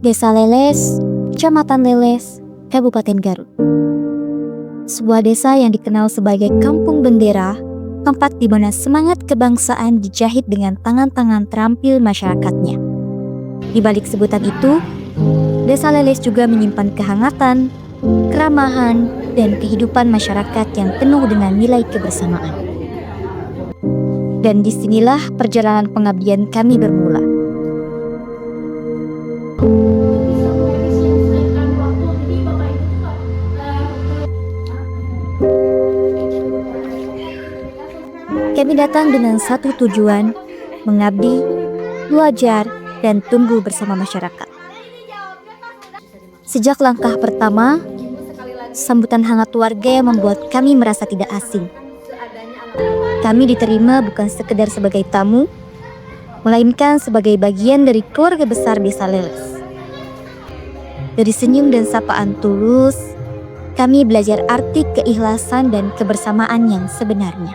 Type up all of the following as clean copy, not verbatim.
Desa Leles, Kecamatan Leles, Kabupaten Garut. Sebuah desa yang dikenal sebagai kampung bendera, tempat di mana semangat kebangsaan dijahit dengan tangan-tangan terampil masyarakatnya. Di balik sebutan itu, Desa Leles juga menyimpan kehangatan, keramahan, dan kehidupan masyarakat yang penuh dengan nilai kebersamaan. Dan disinilah perjalanan pengabdian kami bermula. Kami datang dengan satu tujuan, mengabdi, belajar, dan tumbuh bersama masyarakat. Sejak langkah pertama, sambutan hangat warga yang membuat kami merasa tidak asing. Kami diterima bukan sekedar sebagai tamu, melainkan sebagai bagian dari keluarga besar Desa Leles. Dari senyum dan sapaan tulus, kami belajar arti keikhlasan dan kebersamaan yang sebenarnya.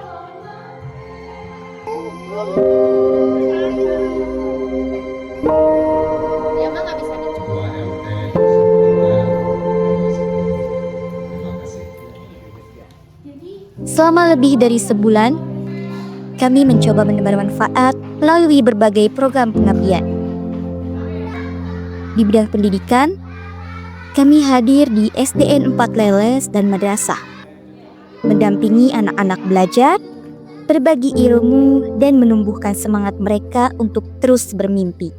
Selama lebih dari sebulan, kami mencoba menebar manfaat melalui berbagai program pengabdian. Di bidang pendidikan, kami hadir di SDN 4 Leles dan madrasah, mendampingi anak-anak belajar, berbagi ilmu, dan menumbuhkan semangat mereka untuk terus bermimpi.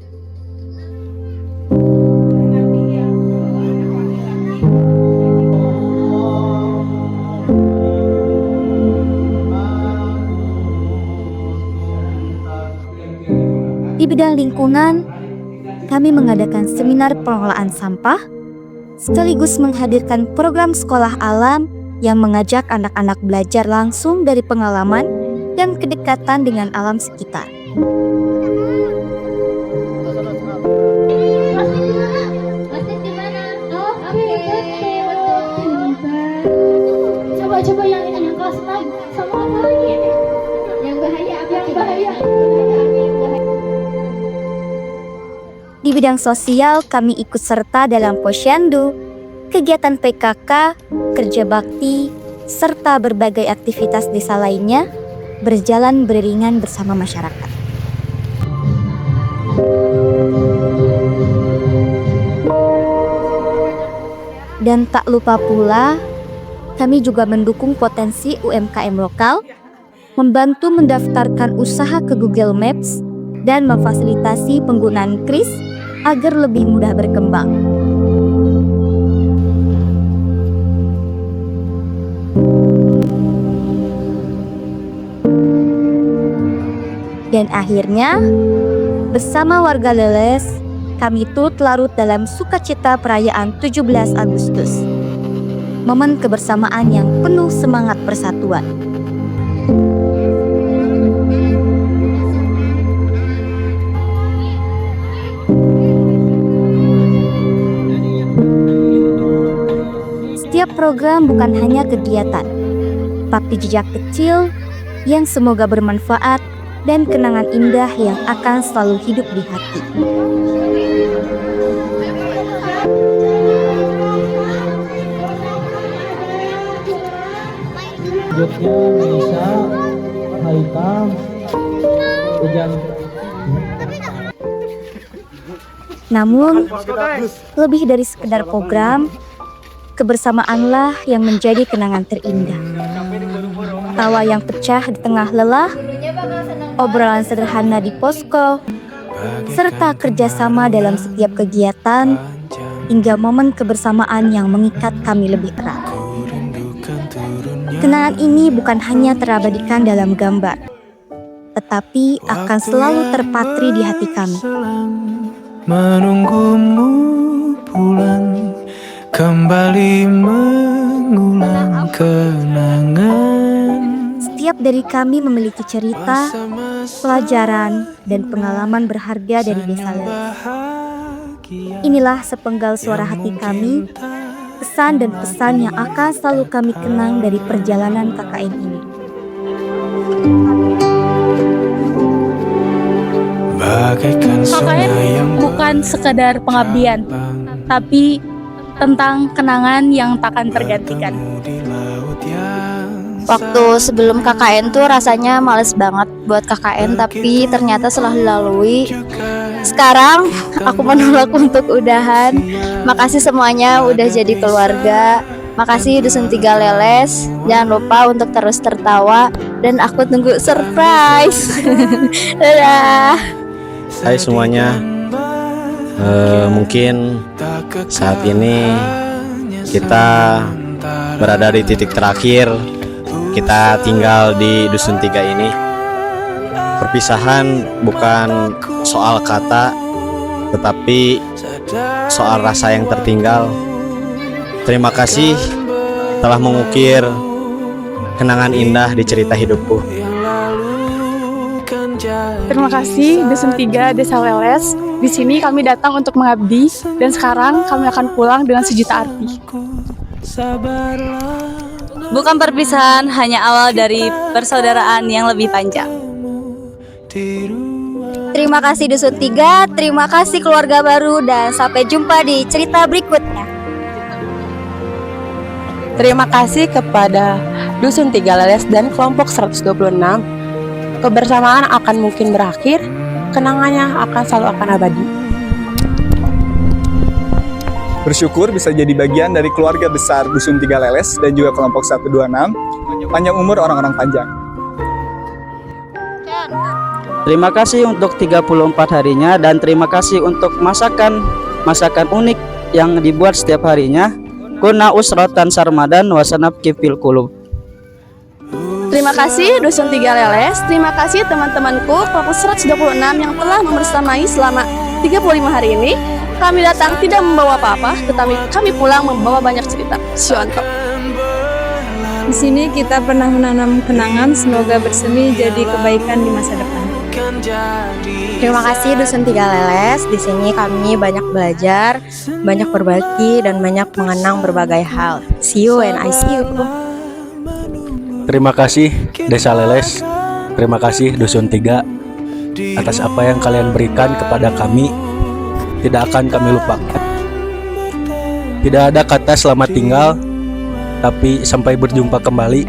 Di bidang lingkungan, kami mengadakan seminar pengelolaan sampah, sekaligus menghadirkan program sekolah alam yang mengajak anak-anak belajar langsung dari pengalaman dan kedekatan dengan alam sekitar. Coba yang ini yang kelas 6 sama apa lagi? Yang bahaya apa? Yang bahaya. Di bidang sosial, kami ikut serta dalam posyandu, kegiatan PKK, kerja bakti, serta berbagai aktivitas desa lainnya berjalan beriringan bersama masyarakat. Dan tak lupa pula, kami juga mendukung potensi UMKM lokal, membantu mendaftarkan usaha ke Google Maps, dan memfasilitasi penggunaan kris agar lebih mudah berkembang. Dan akhirnya, bersama warga Leles, kami turut larut dalam sukacita perayaan 17 Agustus. Momen kebersamaan yang penuh semangat persatuan. Setiap program bukan hanya kegiatan, tapi jejak kecil yang semoga bermanfaat dan kenangan indah yang akan selalu hidup di hati. Hidupnya bisa Haikal hujan. Namun, lebih dari sekedar program, kebersamaanlah yang menjadi kenangan terindah. Tawa yang pecah di tengah lelah, obrolan sederhana di posko, serta kerjasama dalam setiap kegiatan, hingga momen kebersamaan yang mengikat kami lebih erat. Kenangan ini bukan hanya terabadikan dalam gambar, tetapi akan selalu terpatri di hati kami. Menunggumu pulang, kembali mengulang kenangan. Setiap dari kami memiliki cerita, pelajaran, dan pengalaman berharga dari Desa Leles. Inilah sepenggal suara hati kami, kesan dan pesan yang akan selalu kami kenang dari perjalanan KKN ini. bagaikan sungai KKN yang bukan sekadar pengabdian, tapi tentang kenangan yang takkan tergantikan. bertemu di laut yang Waktu sebelum KKN tuh rasanya males banget buat KKN, tapi ternyata setelah dilalui, sekarang aku menolak untuk udahan. Makasih semuanya udah jadi keluarga. Makasih Dusun 3 Leles. Jangan lupa untuk terus tertawa, dan aku tunggu surprise. Dadah. Hai semuanya, mungkin saat ini kita berada di titik terakhir. Kita tinggal di Dusun 3 ini. Perpisahan bukan soal kata, tetapi soal rasa yang tertinggal. Terima kasih telah mengukir kenangan indah di cerita hidupku. Terima kasih Dusun 3 Desa Leles. Di sini kami datang untuk mengabdi, dan sekarang kami akan pulang dengan sejuta arti. Bukan perpisahan hanya awal dari persaudaraan yang lebih panjang. Terima kasih Dusun 3, terima kasih keluarga baru, dan sampai jumpa di cerita berikutnya. Terima kasih kepada Dusun 3 Leles dan kelompok 126. Kebersamaan akan mungkin berakhir, kenangannya akan selalu akan abadi. Bersyukur bisa jadi bagian dari keluarga besar Dusun 3 Leles dan juga kelompok 126. Panjang umur orang-orang panjang. Terima kasih untuk 34 harinya, dan terima kasih untuk masakan unik yang dibuat setiap harinya. Kuna usrotan sarmadan wasanab kifil kulub. Terima kasih Dusun 3 Leles. Terima kasih teman-temanku kelompok 126 yang telah membersamai selama 35 hari ini. Kami datang tidak membawa apa-apa, tetapi kami pulang membawa banyak cerita. Sionto. Di sini kita pernah menanam kenangan, semoga bersemi jadi kebaikan di masa depan. Terima kasih Dusun 3 Leles. Di sini kami banyak belajar, banyak berbagi, dan banyak mengenang berbagai hal. See you and I see you. Terima kasih Desa Leles. Terima kasih Dusun 3 atas apa yang kalian berikan kepada kami. Tidak akan kami lupakan. Tidak ada kata selamat tinggal, tapi sampai berjumpa kembali.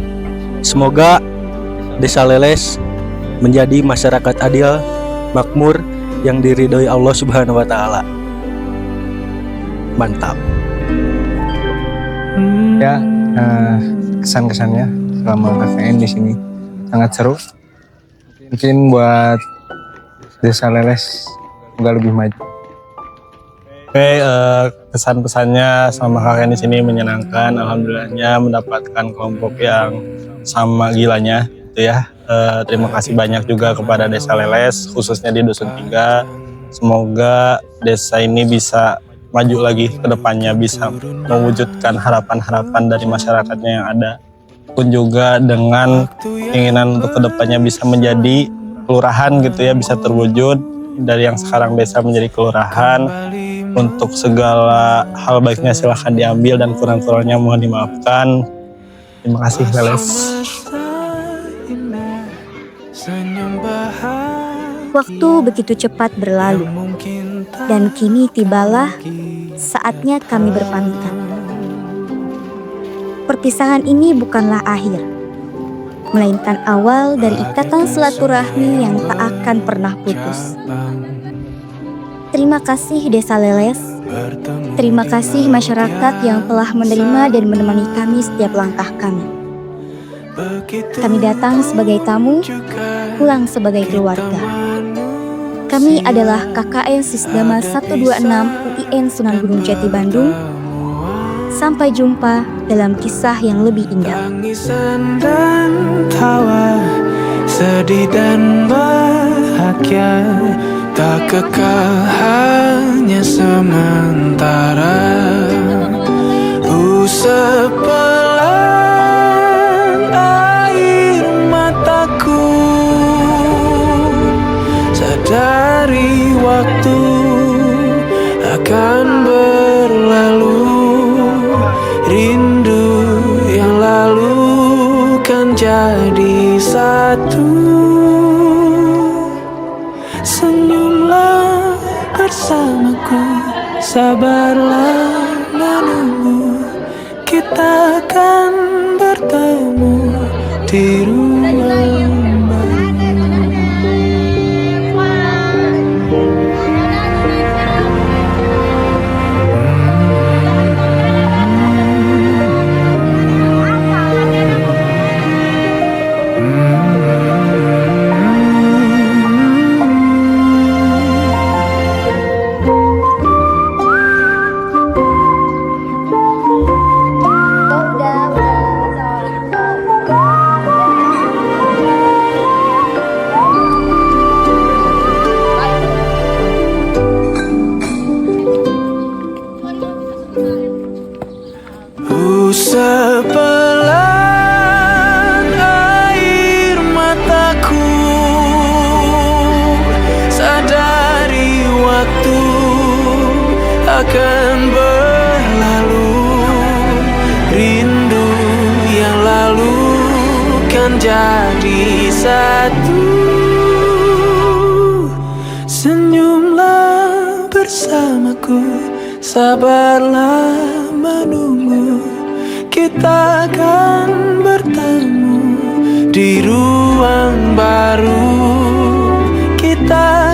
Semoga Desa Leles menjadi masyarakat adil, makmur, yang diridhoi Allah Subhanahu wa Ta'ala. Mantap. Ya, kesan-kesannya selama KKN di sini sangat seru. Mungkin buat Desa Leles semoga lebih maju. Oke, kesan-pesannya selama KKN di sini menyenangkan. Alhamdulillahnya mendapatkan kelompok yang sama gilanya, gitu ya. Terima kasih banyak juga kepada Desa Leles, khususnya di Dusun 3. Semoga desa ini bisa maju lagi ke depannya, bisa mewujudkan harapan-harapan dari masyarakatnya yang ada. Pun juga dengan keinginan untuk ke depannya bisa menjadi kelurahan gitu ya, bisa terwujud dari yang sekarang desa menjadi kelurahan. Untuk segala hal baiknya silahkan diambil, dan kurang-kurangnya mohon dimaafkan. Terima kasih Leles. Waktu begitu cepat berlalu, dan kini tibalah saatnya kami berpamitan. Perpisahan ini bukanlah akhir, melainkan awal dari ikatan silaturahmi yang tak akan pernah putus. Terima kasih Desa Leles. Terima kasih masyarakat yang telah menerima dan menemani kami setiap langkah kami. Kami datang sebagai tamu, pulang sebagai keluarga. Kami adalah KKN Sisdama 126 UIN Sunan Gunung Jati Bandung. Sampai jumpa dalam kisah yang lebih indah. Tangisan dan tawa, sedih dan bahagia, tak kekal, hanya sementara. Sepelan air mataku, sadari waktu akan berlalu. Rindu yang lalu kan jadi satu. Senyum bersamaku, sabarlah menunggu. Kita akan bertemu di ruang baru. Sepelan air mataku, sadari waktu akan berlalu. Rindu yang lalu kan jadi satu. Senyumlah bersamaku, sabarlah menunggu. Kita akan bertemu di ruang baru. Kita